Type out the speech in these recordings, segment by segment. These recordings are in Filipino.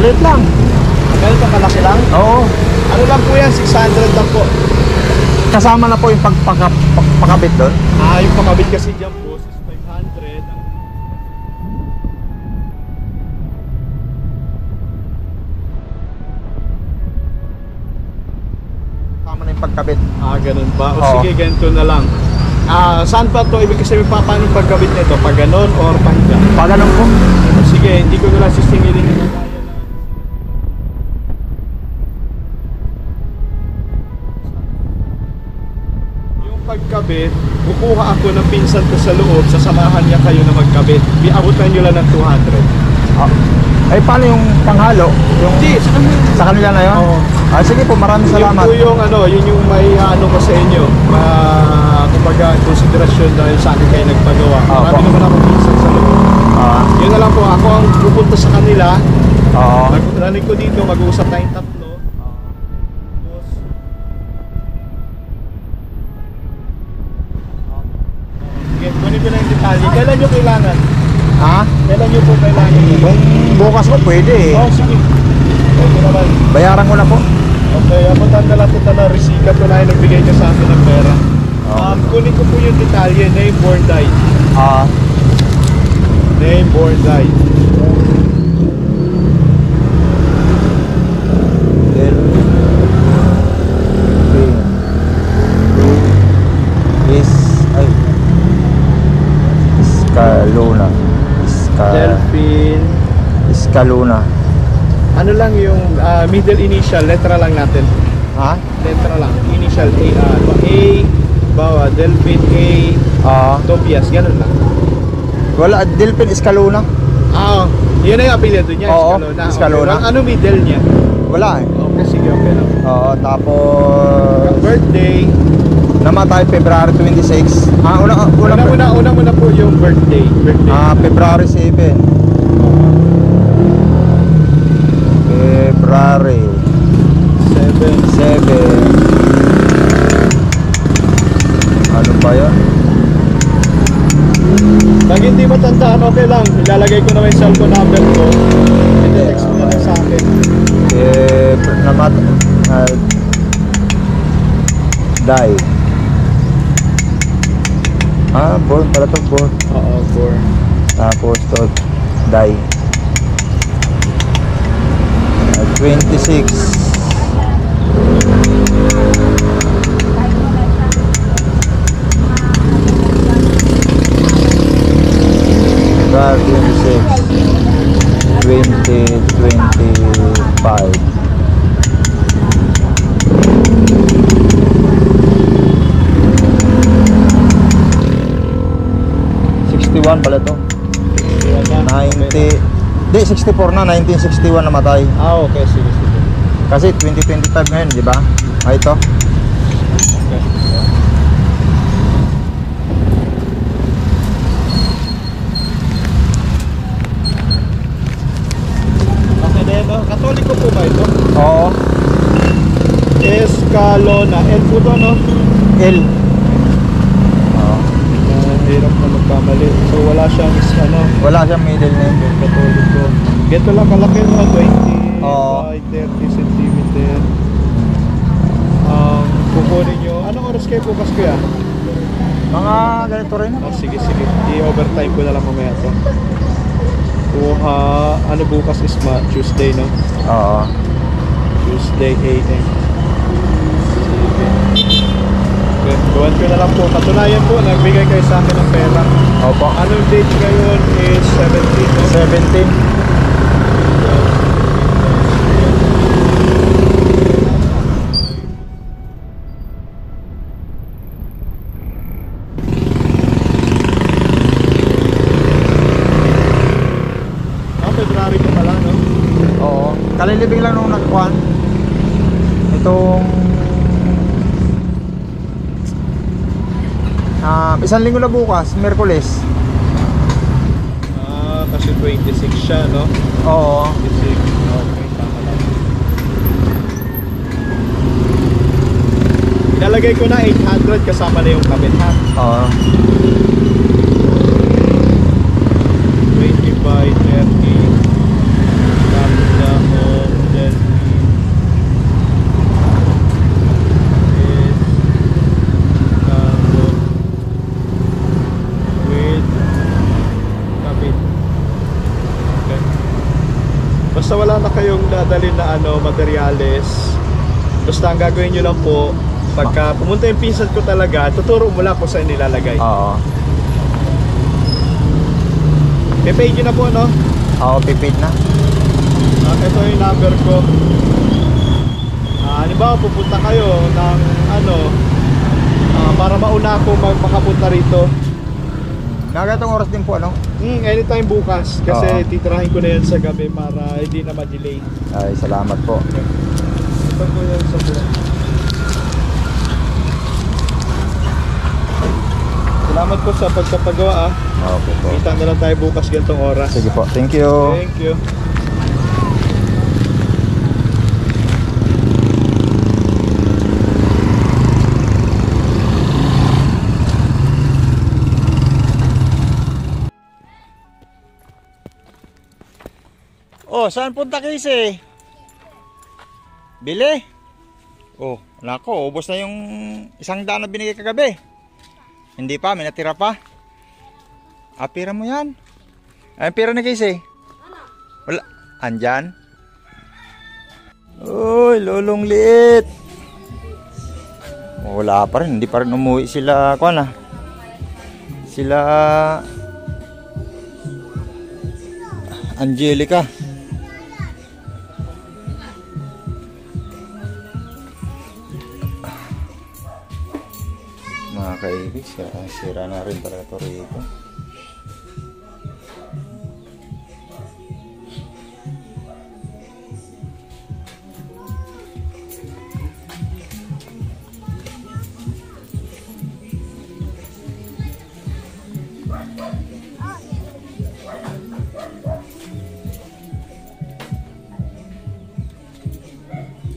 Maliit lang. Ganun pa kalaki lang? Oo. Ano lang po yan, 600 lang po. Kasama na po yung pagpakabit doon. Yung pakabit kasi dyan po is 500. Kasama na yung pagkabit. Ganun ba? O Oo. sige, ganito na lang. Saan pa to? Ibig sabihin pa paano yung pagkabit nito? Pag ganon or pangga? Pag ganun po. O sige, hindi ko na lang sisingilin yung kaya na. Yung pagkabit, kukuha ako ng pinsan ko sa loob, sasamahan niya kayo na magkabit. Iabutan nyo lang ng 200. Ay, paano yung panghalo? Yung Hindi, sa kanila. sa kanila na yun? Oo. Sige po, maraming salamat. Yun po yung yun yung may ko sa inyo. Kumbaga, konsiderasyon dahil sa akin kayo nagpagawa. Marami po. naman ako pinsan sa loob. Yun na lang po, ako ang pupunta sa kanila. Oo. Maglalig ko dito, mag-uusap tayong tatlo. Tapos, sige, kunin ko na yung detalye. Kailan nyo kailangan? Kailan nyo po kailangan? Kung bukas po, pwede eh. Sige. Pwede naman. Bayaran ko na po. Okay, abutan na lang kita na resika to na yung nagbigay ka sa akin ng pera. Kunin ko po yung detalye, name, born, died. Name, born, died. Iscalona. Delphine. Iscalona. Ano lang yung middle initial, letra lang natin. Letra lang, initial A, bawa, Delphine A, Tobias, ganun lang. Wala, Delphine Iscalona. Yun na yung apelyido niya, Oo, Escalona. Escalona. Okay. Ano middle niya? Wala eh. Okay, sige, okay lang. Tapos Birthday. namatay February 26. Una muna po yung birthday. February 7. February 7. Ano ba yun? Pag hindi matandaan, okay lang. Ilalagay ko na yung cellphone number ko. I-text mo na lang sa akin. Die. Born pala to, born. Oo, born. Tapos to, die. 26. February 26, 2025. Pala to. 64 na, 1961 namatay. Okay, sige. Kasi 2025 ngayon, di ba? Ito. Okay. Okay din, Katoliko po ba ito? Oo. Escalona. L po to, no? L. Hirap na magkamali. So wala siyang Wala siyang middle name. Katoliko. Ganito lang kalaki, no? 20 Oo. by 30 cm. Kukunin nyo. Anong oras kayo bukas, kuya? Mga ganito rin. Sige. I-overtime ko na lang mamaya to. Ano bukas is Tuesday, no? Oo. Tuesday AM. Okay, gawan ko na lang po. Katunayan po, nagbigay kayo sa akin ng pera. Opo. Anong date ngayon is 17, no? 17. February pa pala, no? Oo. Kalilibing lang nung nagkuhan. Itong isang linggo na bukas, Miyerkules. Kasi 26 siya, no? Oo. 26. Okay, tama lang. Ilalagay ko na 800 kasama na yung kabit, ha? Oo. 20 by 30. Tapos na mo. na kayong dadalhin na materyales. Basta ang gagawin nyo lang po, pagka pumunta yung pinsan ko talaga, tuturo mo lang kung saan nilalagay. Oo. Pay nyo na po, no? Oo, prepaid na. Ito yung number ko. Halimbawa, pupunta kayo ng para mauna ako makapunta rito. Nagatong oras din po, ano? Anytime bukas. Kasi Oo. titirahin ko na yan sa gabi para hindi na ma-delay. Ay, salamat po. Ito po yan sa buwan. Salamat po sa pagpapagawa. Okay po. Kita na lang tayo bukas ganitong oras. Sige po, thank you. Thank you. Oh, saan punta Casey? Bili? Oh, nako, ubos na yung 100 na binigay kagabi. Hindi pa, may natira pa. Pira mo yan. Ay, pira ni Casey? Wala. Andyan? Uy, lolong liit. Wala pa rin, hindi pa rin umuwi sila. Kuan ah. Sila Angelica. Mga kaibig, sira na rin talaga ito rito.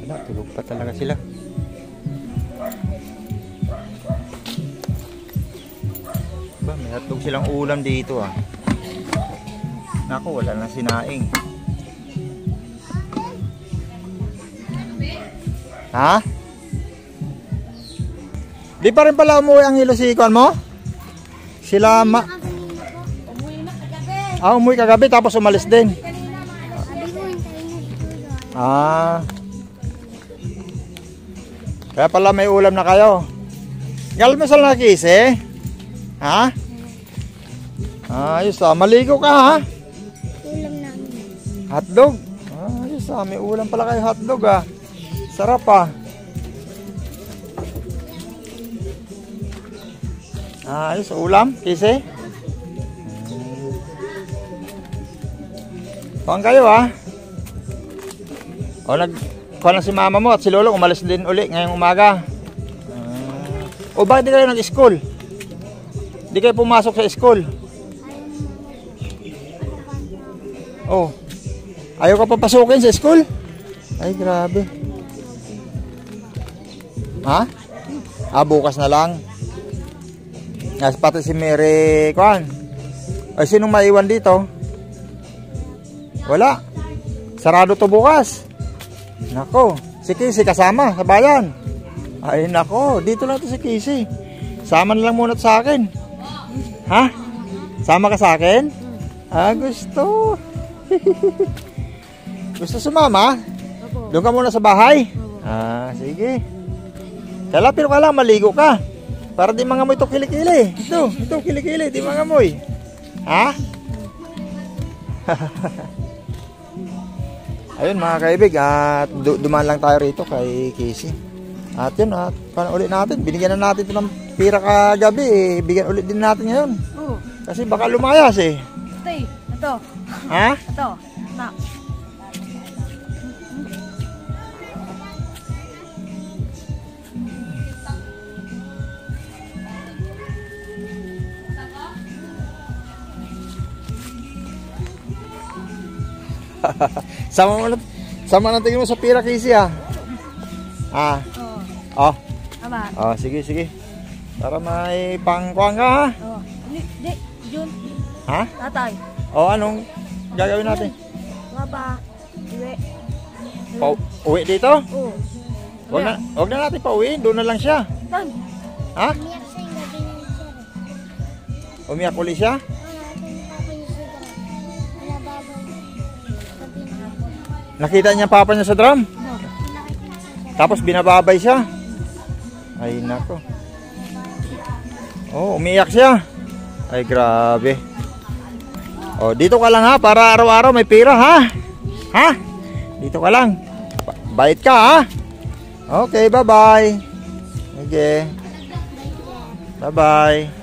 Wala, tulog pa talaga sila. Ba, may hotdog silang ulam dito ah. Naku, wala na sinaing. Ha? Di pa rin pala umuwi ang ilosikuan mo? Sila Umuwi na kagabi. umuwi kagabi tapos umalis din. Sabi ko, hintayin mo. Ah. Kaya pala may ulam na kayo. Galmasal na Casey? Ha? Ayos ah, maligo ka ha? Ulam namin. Hotdog? Ayos ah, may ulam pala kayo hotdog ah. Sarap ah. Ayos, ulam, Casey? Pang kayo ah. O nagkuha lang si mama mo at si lolo umalis din uli ngayong umaga. O bakit di kayo nag-school? Di kayo pumasok sa school? Oh. Ayaw ka papasukin sa school? Ay grabe. Ha? Bukas na lang. Pati si Mary kuan. Ay sinong maiwan dito? Wala. Sarado to bukas. Nako, si Casey kasama sa bayan. Ay nako, dito lang to si Casey. Sama na lang muna sa akin. Ha? Sama ka sa akin? Gusto. Gusto sumama? Doon ka muna sa bahay? Sige. Pero ka lang, maligo ka. Para di mangamoy ito kilikili. Ito kilikili, di mangamoy. Ha? Ayun mga kaibig, at dumaan lang tayo rito kay Casey. At yun, at paano ulit natin? Binigyan na natin ito ng pira kagabi eh. Bigyan ulit din natin ngayon. Oo. Kasi baka lumayas eh. Ito. Ha? Ito. Na. Sama natin mo sa pira Casey ah. Oo. Oh. Tama. Oh, sige. Para may pangkuhan ka ha. Oo. Hindi. Jun. Ha? Tatay. O anong gagawin natin? Baba. Iwi. Uwi dito? Oo. Huwag na natin pauwiin, doon na lang siya. Tan. Ha? Umiyak sa yung gabi ng sir. Umiyak ulit siya? Wala, pinapako yung sugar. Pinababay. Sabi na hapon. Nakita niya papa niya sa drum? Tapos binababay siya. Ay nako. Oh, umiyak siya. Ay grabe. Oh, dito ka lang ha para araw-araw may pera ha. Ha? Dito ka lang. Bait ka ha. Okay, bye-bye. Okay. Bye-bye.